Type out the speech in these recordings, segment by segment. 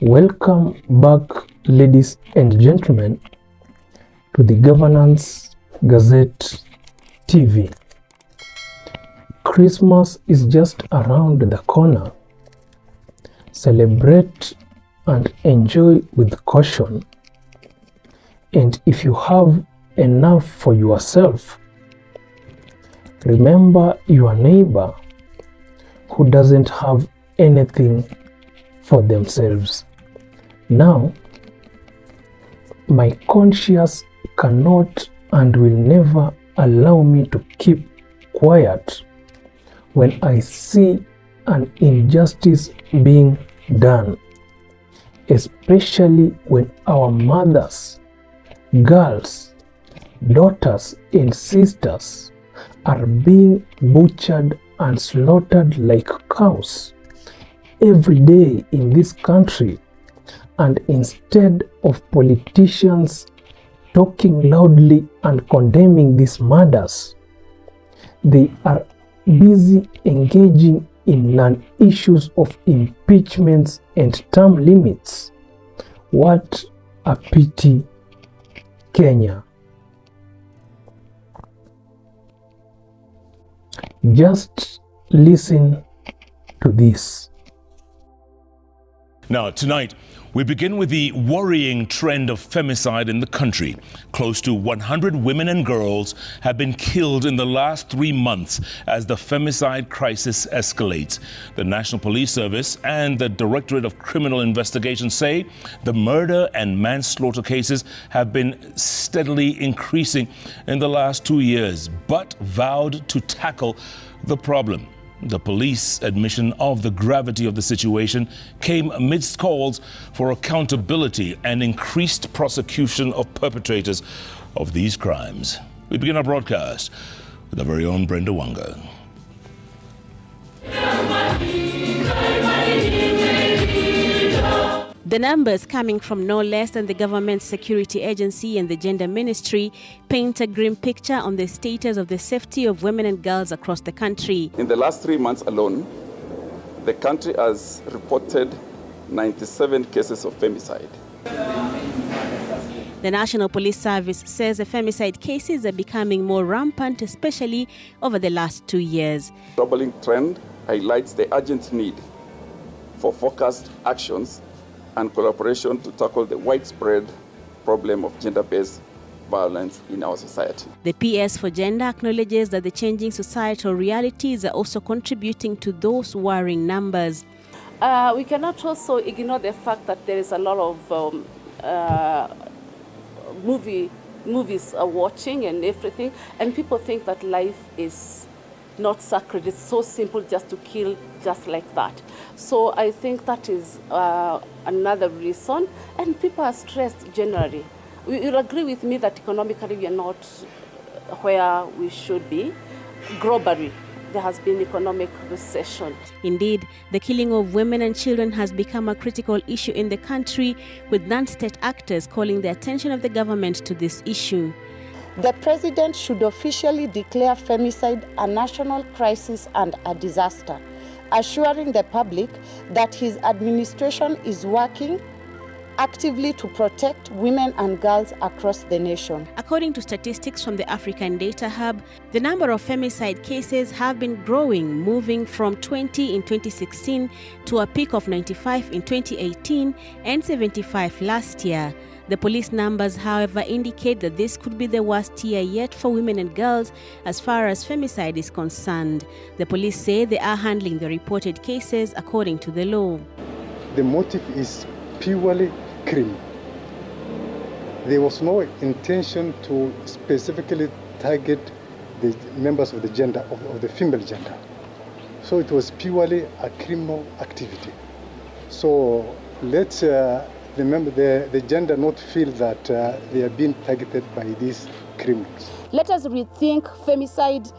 Welcome back, ladies and gentlemen, to the Governance Gazette TV. Christmas is just around the corner. Celebrate and enjoy with caution. And if you have enough for yourself, remember your neighbor who doesn't have anything for themselves. Now, my conscience cannot and will never allow me to keep quiet when I see an injustice being done, especially when our mothers, girls, daughters, and sisters are being butchered and slaughtered like cows every day in this country. And instead of politicians talking loudly and condemning these murders, they are busy engaging in non-issues of impeachments and term limits. What a pity, Kenya. Just listen to this. Now, tonight, we begin with the worrying trend of femicide in the country. Close to 100 women and girls have been killed in the last 3 months as the femicide crisis escalates. The National Police Service and the Directorate of Criminal Investigation say the murder and manslaughter cases have been steadily increasing in the last 2 years, but vowed to tackle the problem. The police admission of the gravity of the situation came amidst calls for accountability and increased prosecution of perpetrators of these crimes. We begin our broadcast with our very own Brenda Wanga. The numbers coming from no less than the Government Security Agency and the Gender Ministry paint a grim picture on the status of the safety of women and girls across the country. In the last 3 months alone, the country has reported 97 cases of femicide. The National Police Service says the femicide cases are becoming more rampant, especially over the last 2 years. The troubling trend highlights the urgent need for focused actions and collaboration to tackle the widespread problem of gender-based violence in our society. The PS for Gender acknowledges that the changing societal realities are also contributing to those worrying numbers. We cannot also ignore the fact that there is a lot of movies are watching and everything, and people think that life is not sacred. It's so simple just to kill just like that. So I think that is another reason, and people are stressed generally. You'll agree with me that economically we are not where we should be. Globally, there has been economic recession. Indeed, the killing of women and children has become a critical issue in the country, with non-state actors calling the attention of the government to this issue. The President should officially declare femicide a national crisis and a disaster, assuring the public that his administration is working actively to protect women and girls across the nation. According to statistics from the African Data Hub, the number of femicide cases have been growing, moving from 20 in 2016 to a peak of 95 in 2018 and 75 last year. The police numbers, however, indicate that this could be the worst year yet for women and girls as far as femicide is concerned. The police say they are handling the reported cases according to the law. The motive is purely criminal. There was no intention to specifically target the members of the gender, of the female gender. So it was purely a criminal activity. So let's remember the gender not feel that they are being targeted by these criminals. Let us rethink femicide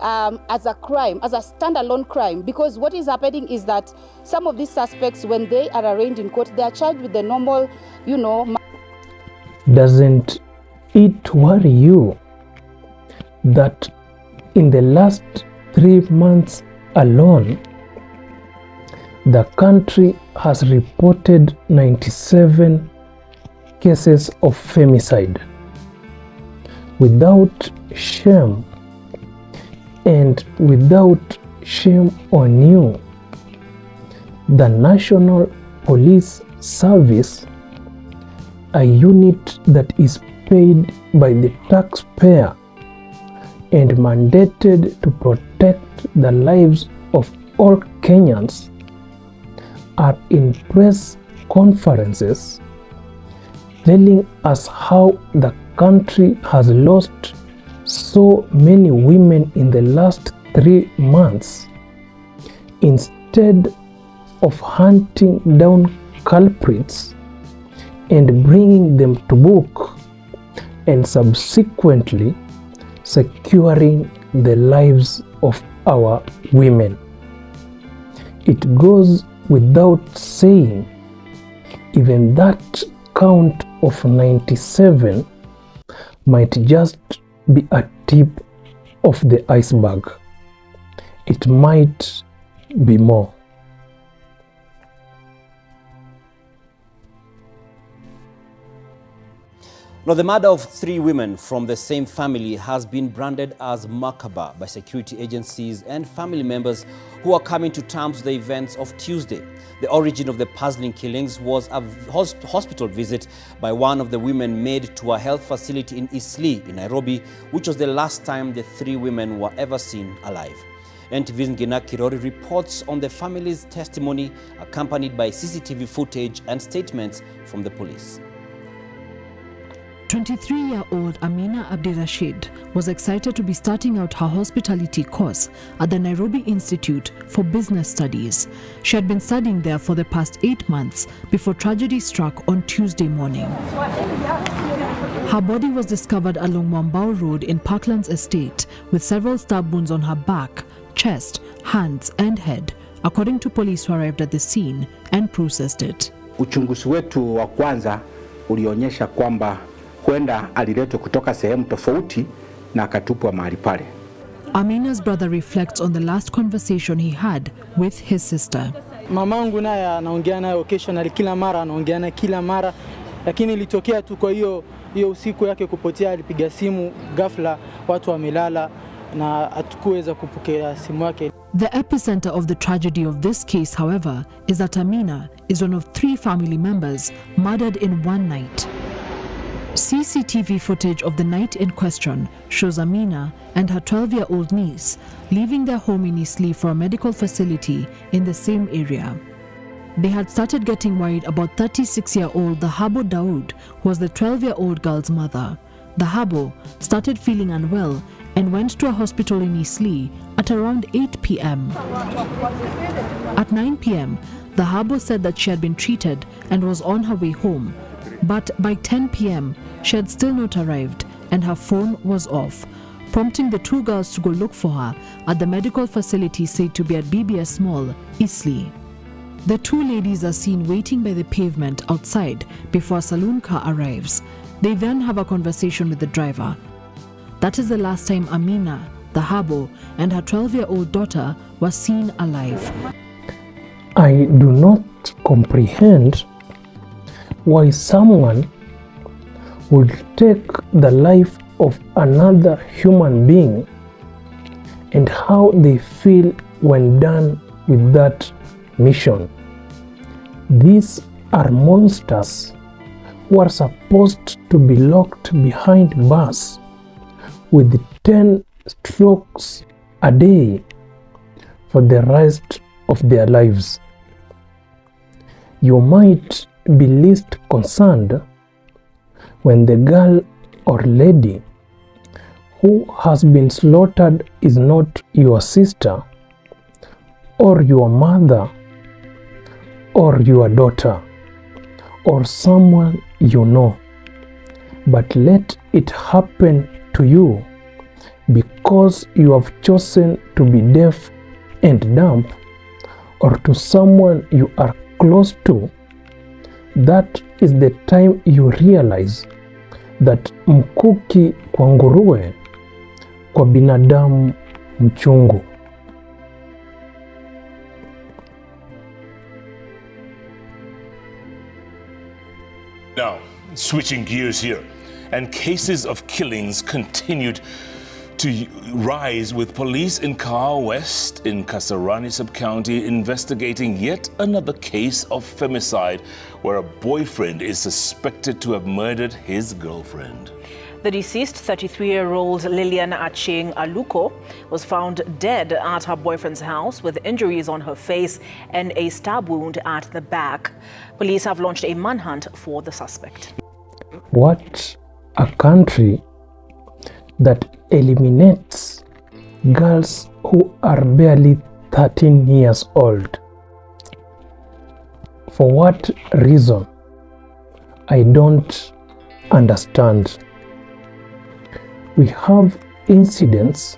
as a crime, as a standalone crime, because what is happening is that some of these suspects, when they are arraigned in court, they are charged with the normal, Doesn't it worry you that in the last 3 months alone, the country has reported 97 cases of femicide. Without shame and without shame on you, the National Police Service, a unit that is paid by the taxpayer and mandated to protect the lives of all Kenyans, are in press conferences telling us how the country has lost so many women in the last 3 months. Instead of hunting down culprits and bringing them to book and subsequently securing the lives of our women. It goes without saying, even that count of 97 might just be a tip of the iceberg. It might be more. Now, the murder of 3 women from the same family has been branded as macabre by security agencies and family members who are coming to terms with the events of Tuesday. The origin of the puzzling killings was a hospital visit by one of the women made to a health facility in Eastleigh in Nairobi, which was the last time the 3 women were ever seen alive. NTV's Ngina Kirori reports on the family's testimony, accompanied by CCTV footage and statements from the police. 23-year-old Amina Abdirashid was excited to be starting out her hospitality course at the Nairobi Institute for Business Studies. She had been studying there for the past 8 months before tragedy struck on Tuesday morning. Her body was discovered along Mwambao Road in Parklands Estate with several stab wounds on her back, chest, hands and head, according to police who arrived at the scene and processed it. Uchunguzi wetu wa kwanza ulionyesha kwamba huenda aliletwa kutoka sehemu tofauti na akatupwa mahali pale. Amina's brother reflects on the last conversation he had with his sister. Mamangu naye anaongea naye occasionally, kila mara anaongea naye kila mara, lakini ilitokea tu kwa hiyo usiku yake kupotea, alipiga simu ghafla, watu wamelala na hatukuweza kupokea simu yake. The epicenter of the tragedy of this case, however, is that Amina is one of 3 family members murdered in one night. CCTV footage of the night in question shows Amina and her 12-year-old niece leaving their home in Eastleigh for a medical facility in the same area. They had started getting worried about 36-year-old Dahabo Daud, who was the 12-year-old girl's mother. Dahabo started feeling unwell and went to a hospital in Eastleigh at around 8 p.m. At 9 p.m., Dahabo said that she had been treated and was on her way home. But by 10 p.m., she had still not arrived and her phone was off, prompting the 2 girls to go look for her at the medical facility said to be at BBS Mall, Eastleigh. The 2 ladies are seen waiting by the pavement outside before a saloon car arrives. They then have a conversation with the driver. That is the last time Amina, Dahabo, and her 12-year-old daughter were seen alive. I do not comprehend why someone would take the life of another human being and how they feel when done with that mission. These are monsters who are supposed to be locked behind bars with 10 strokes a day for the rest of their lives. You might be least concerned when the girl or lady who has been slaughtered is not your sister or your mother or your daughter or someone you know, but let it happen to you because you have chosen to be deaf and dumb, or to someone you are close to. That is the time you realize that mkuki kwa nguruwe, kwa binadamu mchungu. Now, switching gears here, and cases of killings continued to rise, with police in Kar West in Kasarani Sub-County investigating yet another case of femicide where a boyfriend is suspected to have murdered his girlfriend. The deceased 33-year-old Lillian Acheng Aluko was found dead at her boyfriend's house with injuries on her face and a stab wound at the back. Police have launched a manhunt for the suspect. What a country that eliminates girls who are barely 13 years old. For what reason? I don't understand. We have incidents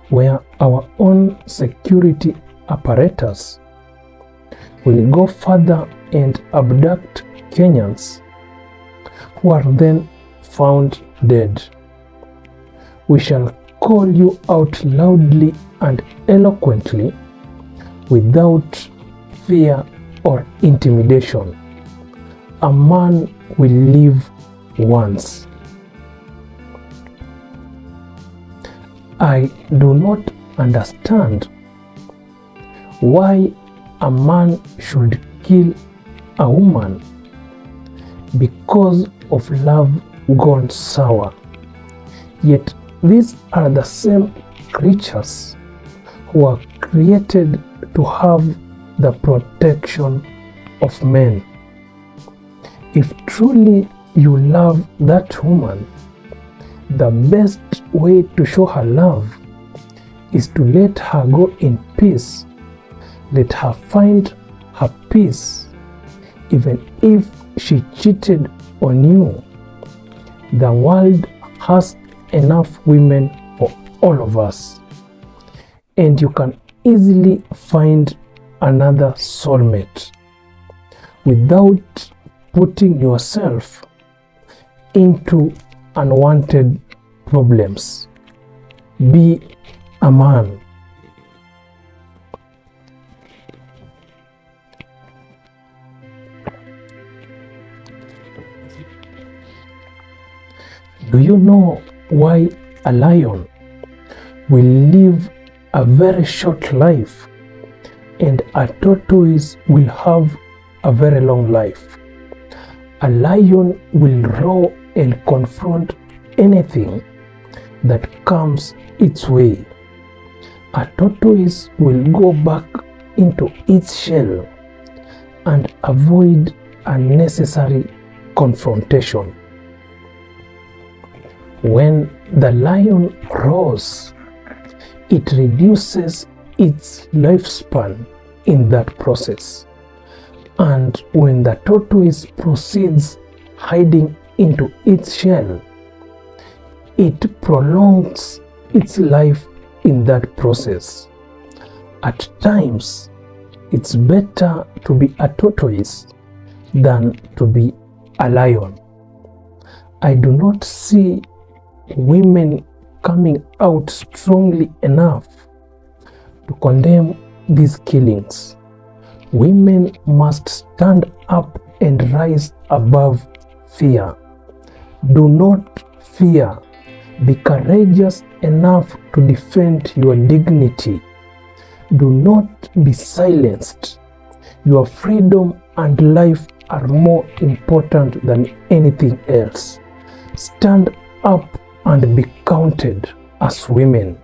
where our own security apparatus will go further and abduct Kenyans who are then found dead. We shall call you out loudly and eloquently without fear or intimidation. A man will live once. I do not understand why a man should kill a woman because of love gone sour. Yet these are the same creatures who are created to have the protection of men. If truly you love that woman, the best way to show her love is to let her go in peace. Let her find her peace. Even if she cheated on you, the world has enough women for all of us, and you can easily find another soulmate without putting yourself into unwanted problems. Be a man. Do you know why a lion will live a very short life and a tortoise will have a very long life? A lion will roar and confront anything that comes its way. A tortoise will go back into its shell and avoid unnecessary confrontation. When the lion roars, it reduces its lifespan in that process. And when the tortoise proceeds hiding into its shell, it prolongs its life in that process. At times, it's better to be a tortoise than to be a lion. I do not see women coming out strongly enough to condemn these killings. Women must stand up and rise above fear. Do not fear. Be courageous enough to defend your dignity. Do not be silenced. Your freedom and life are more important than anything else. Stand up and be counted as women.